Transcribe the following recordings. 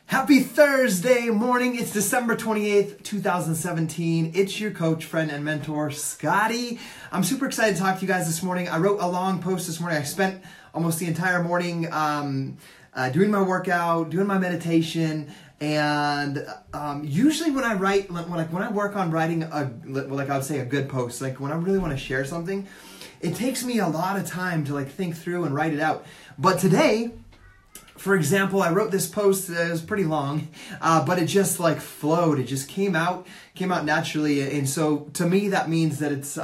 Happy Thursday morning. It's December 28th, 2017. It's your coach, friend, and mentor, Scotty. I'm super excited to talk to you guys this morning. I wrote a long post this morning. I spent almost the entire morning doing my workout, doing my meditation, and usually when I write, when I work on writing I would say a good post, like when I really want to share something, it takes me a lot of time to think through and write it out. But today, for example, I wrote this post that was pretty long, but it just flowed. It just came out naturally. And so to me, that means that it's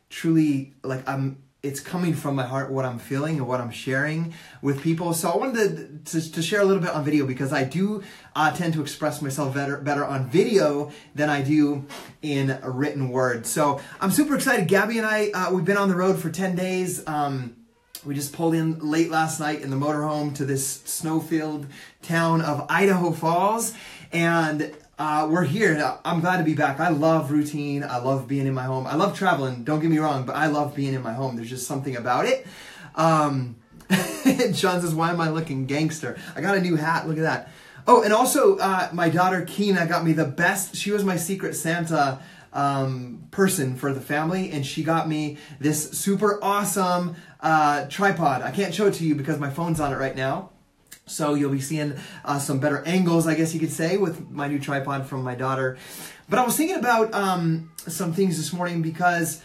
truly it's coming from my heart, what I'm feeling and what I'm sharing with people. So I wanted to share a little bit on video because I do tend to express myself better on video than I do in a written word. So I'm super excited. Gabby and I, we've been on the road for 10 days. We just pulled in late last night in the motorhome to this snow-filled town of Idaho Falls, and we're here. I'm glad to be back. I love routine. I love being in my home. I love traveling, don't get me wrong, but I love being in my home. There's just something about it. Sean says, why am I looking gangster? I got a new hat. Look at that. Oh, and also my daughter Keena got me the best. She was my Secret Santa person for the family, and she got me this super awesome tripod. I can't show it to you because my phone's on it right now, so you'll be seeing some better angles, I guess you could say, with my new tripod from my daughter. But I was thinking about some things this morning because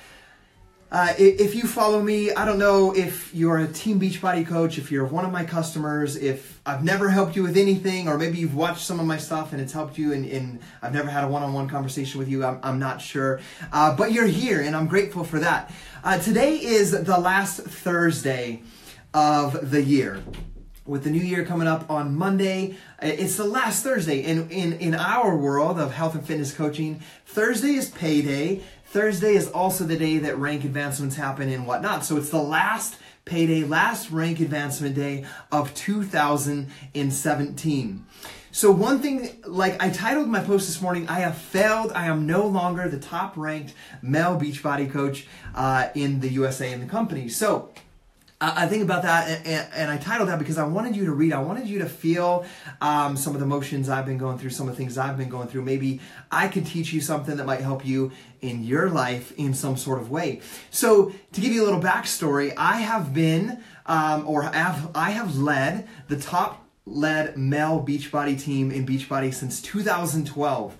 if you follow me, I don't know if you're a Team Beachbody coach, if you're one of my customers, if I've never helped you with anything, or maybe you've watched some of my stuff and it's helped you and I've never had a one-on-one conversation with you, I'm not sure. But you're here and I'm grateful for that. Today is the last Thursday of the year. With the new year coming up on Monday, it's the last Thursday. And in our world of health and fitness coaching, Thursday is payday. Thursday is also the day that rank advancements happen and whatnot. So it's the last payday, last rank advancement day of 2017. So one thing, I titled my post this morning, I have failed. I am no longer the top ranked male Beachbody coach in the USA in the company. So I think about that, and I titled that because I wanted you to read. I wanted you to feel some of the emotions I've been going through, some of the things I've been going through. Maybe I could teach you something that might help you in your life in some sort of way. So to give you a little backstory, I have been, I have led the top-led male Beachbody team in Beachbody since 2012.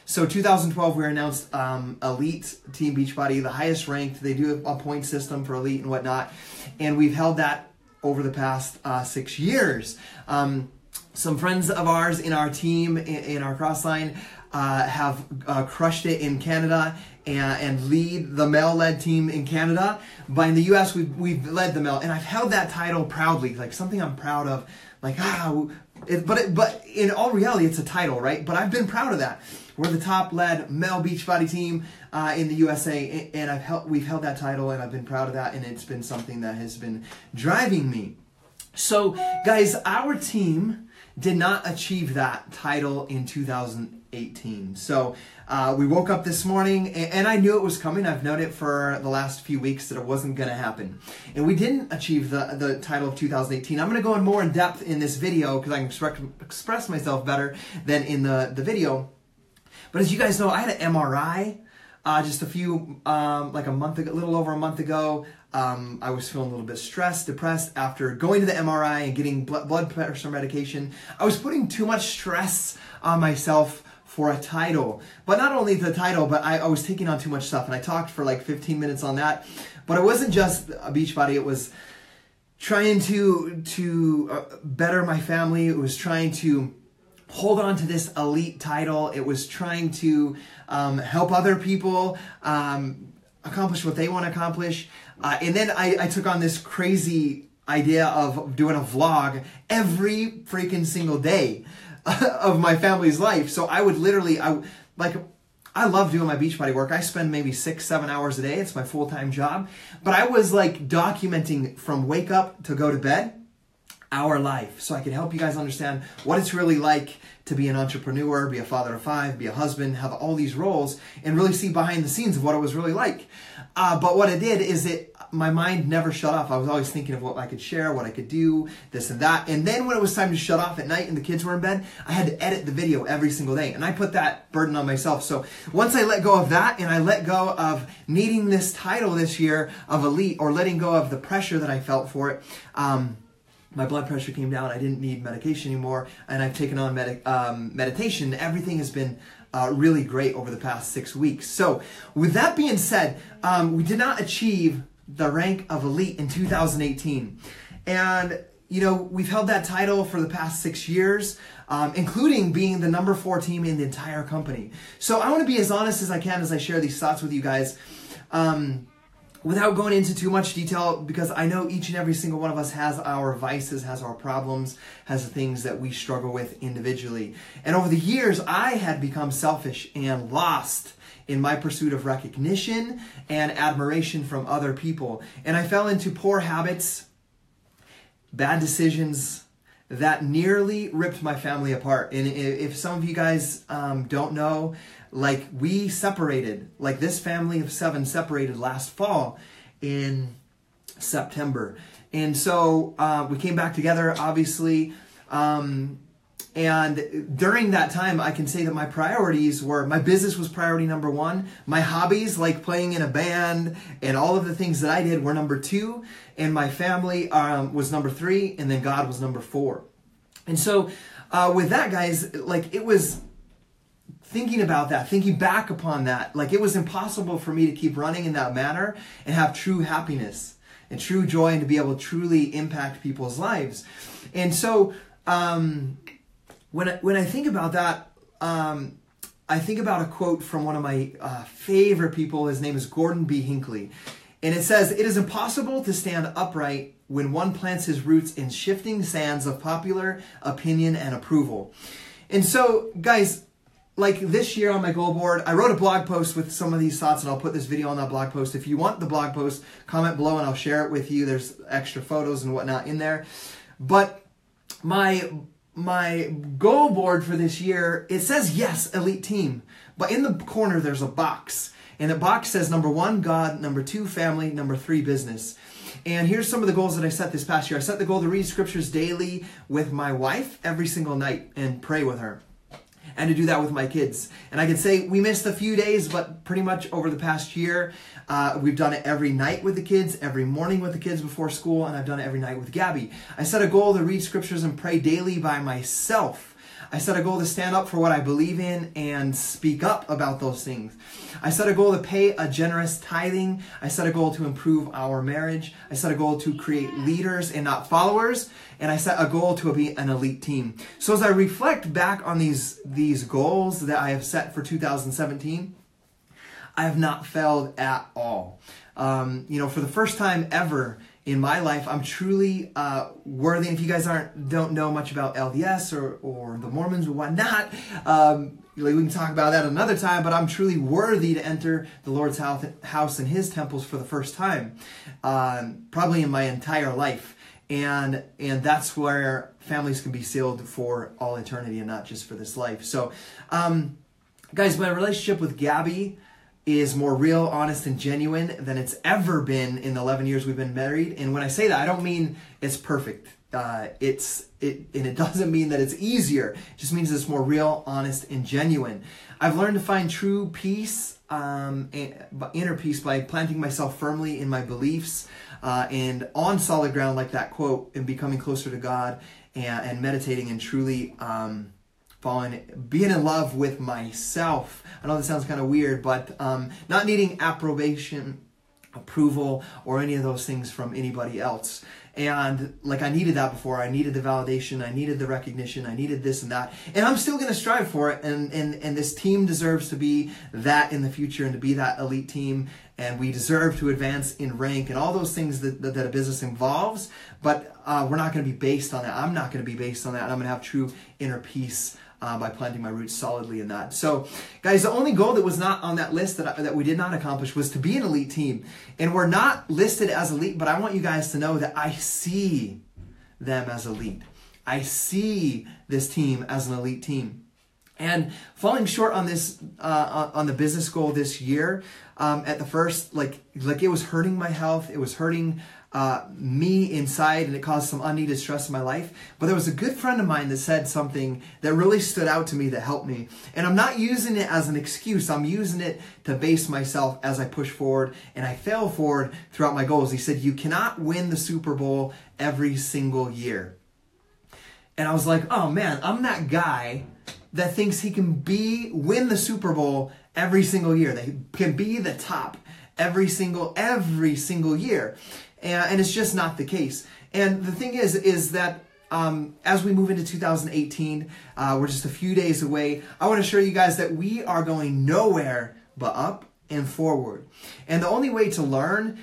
So 2012, we were announced Elite Team Beachbody, the highest ranked. They do a point system for Elite and whatnot. And we've held that over the past 6 years. Some friends of ours in our team, in our crossline, have crushed it in Canada and lead the male-led team in Canada. But in the US, we've led the male. And I've held that title proudly, something I'm proud of. But in all reality, it's a title, right? But I've been proud of that. We're the top-led male Beachbody team in the USA, and we've held that title, and I've been proud of that, and it's been something that has been driving me. So, guys, our team did not achieve that title in 2018. So, we woke up this morning, and I knew it was coming. I've known it for the last few weeks that it wasn't going to happen. And we didn't achieve the title of 2018. I'm going to go in more in depth in this video because I can express myself better than in the video. But as you guys know, I had an MRI just a little over a month ago. I was feeling a little bit stressed, depressed after going to the MRI and getting blood pressure medication. I was putting too much stress on myself for a title. But not only the title, but I was taking on too much stuff. And I talked for 15 minutes on that. But it wasn't just a Beachbody. It was trying to better my family. It was trying to hold on to this elite title. It was trying to help other people accomplish what they want to accomplish. And then I took on this crazy idea of doing a vlog every freaking single day of my family's life. So I would literally, I love doing my Beachbody work. I spend maybe 6-7 hours a day. It's my full-time job. But I was documenting from wake up to go to bed, our life, so I can help you guys understand what it's really like to be an entrepreneur, be a father of 5, be a husband, have all these roles, and really see behind the scenes of what it was really like. But what I did is my mind never shut off. I was always thinking of what I could share, what I could do, this and that. And then when it was time to shut off at night and the kids were in bed, I had to edit the video every single day. And I put that burden on myself. So once I let go of that and I let go of needing this title this year of elite, or letting go of the pressure that I felt for it, my blood pressure came down. I didn't need medication anymore. And I've taken on meditation. Everything has been really great over the past 6 weeks. So with that being said, we did not achieve the rank of elite in 2018. And, you know, we've held that title for the past 6 years, including being the number 4 team in the entire company. So I want to be as honest as I can as I share these thoughts with you guys, without going into too much detail, because I know each and every single one of us has our vices, has our problems, has the things that we struggle with individually. And over the years, I had become selfish and lost in my pursuit of recognition and admiration from other people. And I fell into poor habits, bad decisions that nearly ripped my family apart. And if some of you guys don't know, like, we separated, like this family of 7 separated last fall in September. And so we came back together, obviously. And during that time, I can say that my priorities were, my business was priority number 1. My hobbies, like playing in a band and all of the things that I did, were number 2. And my family was number 3. And then God was number 4. And so with that, guys, like, it was thinking about that, thinking back upon that, like, it was impossible for me to keep running in that manner and have true happiness and true joy and to be able to truly impact people's lives. And so when I think about that, I think about a quote from one of my favorite people. His name is Gordon B. Hinckley. And it says, "It is impossible to stand upright when one plants his roots in shifting sands of popular opinion and approval." And so, guys, like, this year on my goal board, I wrote a blog post with some of these thoughts, and I'll put this video on that blog post. If you want the blog post, comment below and I'll share it with you. There's extra photos and whatnot in there. But my goal board for this year, it says, yes, elite team. But in the corner, there's a box. And the box says, number 1, God, number 2, family, number 3, business. And here's some of the goals that I set this past year. I set the goal to read scriptures daily with my wife every single night and pray with her, and to do that with my kids. And I can say we missed a few days, but pretty much over the past year, we've done it every night with the kids, every morning with the kids before school, and I've done it every night with Gabby. I set a goal to read scriptures and pray daily by myself. I set a goal to stand up for what I believe in and speak up about those things. I set a goal to pay a generous tithing. I set a goal to improve our marriage. I set a goal to create leaders and not followers. And I set a goal to be an elite team. So as I reflect back on these goals that I have set for 2017, I have not failed at all. You know, for the first time ever in my life, I'm truly worthy. And if you guys don't know much about LDS or the Mormons or whatnot, we can talk about that another time, but I'm truly worthy to enter the Lord's house and His temples for the first time, probably in my entire life. And that's where families can be sealed for all eternity and not just for this life. So, guys, my relationship with Gabby is more real, honest, and genuine than it's ever been in the 11 years we've been married. And when I say that, I don't mean it's perfect. And it doesn't mean that it's easier. It just means it's more real, honest, and genuine. I've learned to find true peace, inner peace, by planting myself firmly in my beliefs and on solid ground, like that quote, and becoming closer to God and meditating and truly being in love with myself. I know that sounds kind of weird, but not needing approbation, approval, or any of those things from anybody else. And like, I needed that before. I needed the validation. I needed the recognition. I needed this and that. And I'm still going to strive for it. And this team deserves to be that in the future and to be that elite team. And we deserve to advance in rank and all those things that a business involves. But we're not going to be based on that. I'm not going to be based on that. And I'm going to have true inner peace by planting my roots solidly in that. So, guys, the only goal that was not on that list that we did not accomplish was to be an elite team. And we're not listed as elite, but I want you guys to know that I see them as elite. I see this team as an elite team. And falling short on this, on the business goal this year, at the first, like it was hurting my health. It was hurting me inside, and it caused some unneeded stress in my life. But there was a good friend of mine that said something that really stood out to me, that helped me. And I'm not using it as an excuse. I'm using it to base myself as I push forward and I fail forward throughout my goals. He said, you cannot win the Super Bowl every single year. And I was like, oh man, I'm that guy that thinks he can win the Super Bowl every single year. That he can be the top every single year. And it's just not the case. And the thing is that as we move into 2018, we're just a few days away. I want to show you guys that we are going nowhere but up and forward. And the only way to learn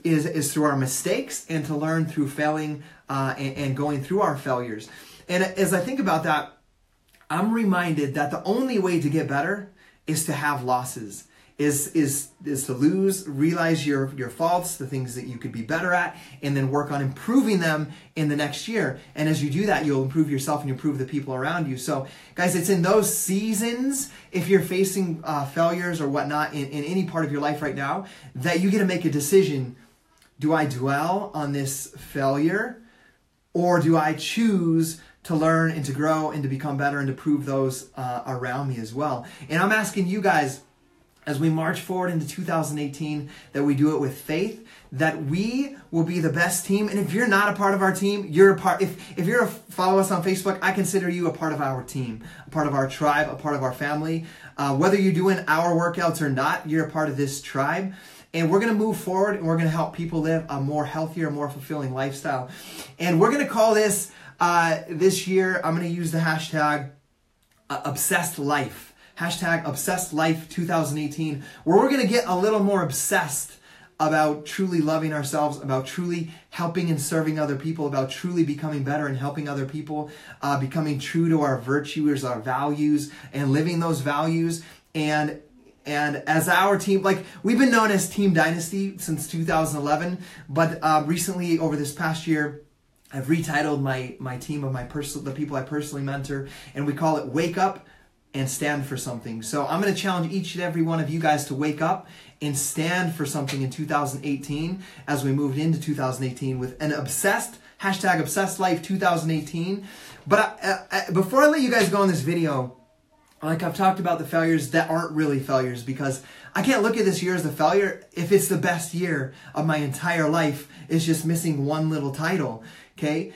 is through our mistakes, and to learn through failing and going through our failures. And as I think about that, I'm reminded that the only way to get better is to have losses, is to lose, realize your faults, the things that you could be better at, and then work on improving them in the next year. And as you do that, you'll improve yourself and improve the people around you. So guys, it's in those seasons, if you're facing failures or whatnot in any part of your life right now, that you get to make a decision. Do I dwell on this failure, or do I choose to learn and to grow and to become better and to prove those around me as well? And I'm asking you guys, as we march forward into 2018, that we do it with faith, that we will be the best team. And if you're not a part of our team, you're a part. If you're follow us on Facebook, I consider you a part of our team, a part of our tribe, a part of our family. Whether you're doing our workouts or not, you're a part of this tribe. And we're going to move forward, and we're going to help people live a more healthier, more fulfilling lifestyle. And we're going to call this, this year, I'm going to use the hashtag Obsessed Life. Hashtag Obsessed Life 2018, where we're going to get a little more obsessed about truly loving ourselves, about truly helping and serving other people, about truly becoming better and helping other people, becoming true to our virtues, our values, and living those values. And as our team, like, we've been known as Team Dynasty since 2011, but recently, over this past year, I've retitled my team of the people I personally mentor, and we call it Wake Up and Stand for Something. So I'm going to challenge each and every one of you guys to wake up and stand for something in 2018, as we moved into 2018 with an hashtag Obsessed Life 2018. But before I let you guys go on this video, like I've talked about the failures that aren't really failures, because I can't look at this year as a failure if it's the best year of my entire life. It's just missing one little title, okay?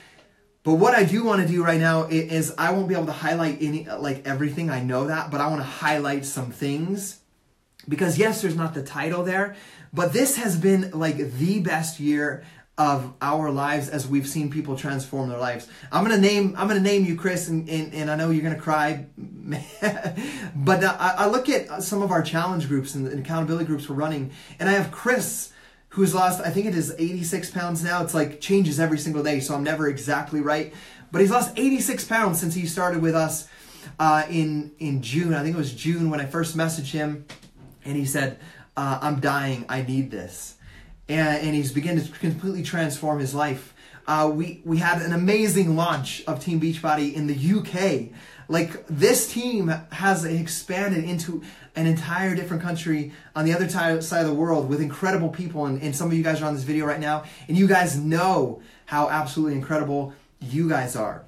But what I do want to do right now is, I won't be able to highlight everything, I know that, but I want to highlight some things, because yes, there's not the title there, but this has been like the best year of our lives as we've seen people transform their lives. I'm gonna name you, Chris, and I know you're gonna cry, but I look at some of our challenge groups and accountability groups we're running, and I have Chris, who's lost, I think it is 86 pounds now. It's like changes every single day, so I'm never exactly right. But he's lost 86 pounds since he started with us in June. I think it was June when I first messaged him, and he said, I'm dying, I need this. And he's beginning to completely transform his life. We had an amazing launch of Team Beachbody in the UK. Like, this team has expanded into an entire different country on the other side of the world with incredible people. And some of you guys are on this video right now, and you guys know how absolutely incredible you guys are.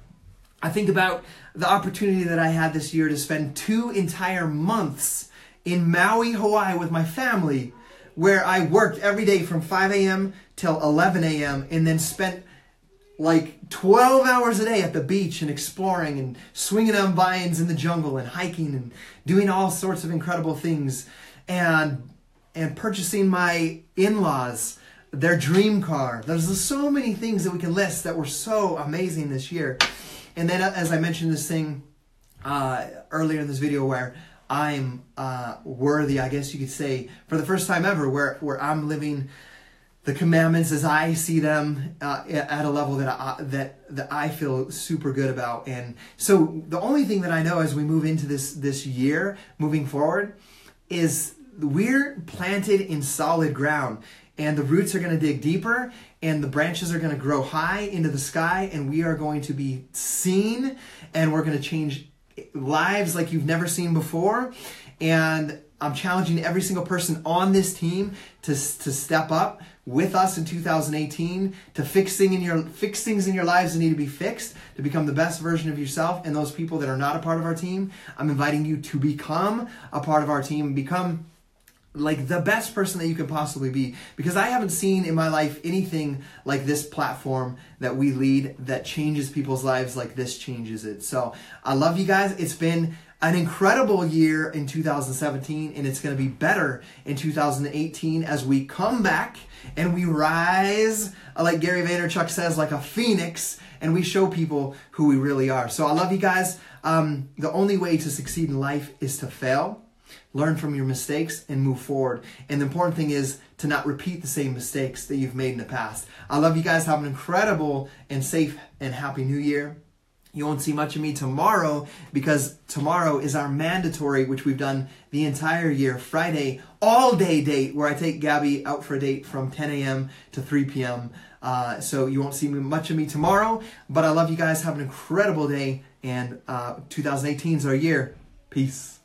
I think about the opportunity that I had this year to spend 2 entire months in Maui, Hawaii with my family, where I worked every day from 5 a.m. till 11 a.m. and then spent like 12 hours a day at the beach and exploring and swinging on vines in the jungle and hiking and doing all sorts of incredible things, and purchasing my in-laws their dream car. There's so many things that we can list that were so amazing this year. And then, as I mentioned this thing earlier in this video, where I'm worthy, I guess you could say, for the first time ever, where I'm living the commandments as I see them at a level that I feel super good about. And so the only thing that I know as we move into this year, moving forward, is we're planted in solid ground, and the roots are going to dig deeper, and the branches are going to grow high into the sky, and we are going to be seen, and we're going to change lives like you've never seen before. And I'm challenging every single person on this team to step up with us in 2018, to fix things in your lives that need to be fixed, to become the best version of yourself. And those people that are not a part of our team, I'm inviting you to become a part of our team, become like the best person that you can possibly be, because I haven't seen in my life anything like this platform that we lead that changes people's lives like this changes it. So I love you guys. It's been an incredible year in 2017, and it's going to be better in 2018 as we come back and we rise, like Gary Vaynerchuk says, like a phoenix, and we show people who we really are. So I love you guys. The only way to succeed in life is to fail, learn from your mistakes, and move forward. And the important thing is to not repeat the same mistakes that you've made in the past. I love you guys. Have an incredible and safe and happy new year. You won't see much of me tomorrow because tomorrow is our mandatory, which we've done the entire year, Friday, all-day date where I take Gabby out for a date from 10 a.m. to 3 p.m. So you won't see much of me tomorrow, but I love you guys. Have an incredible day, and 2018 is our year. Peace.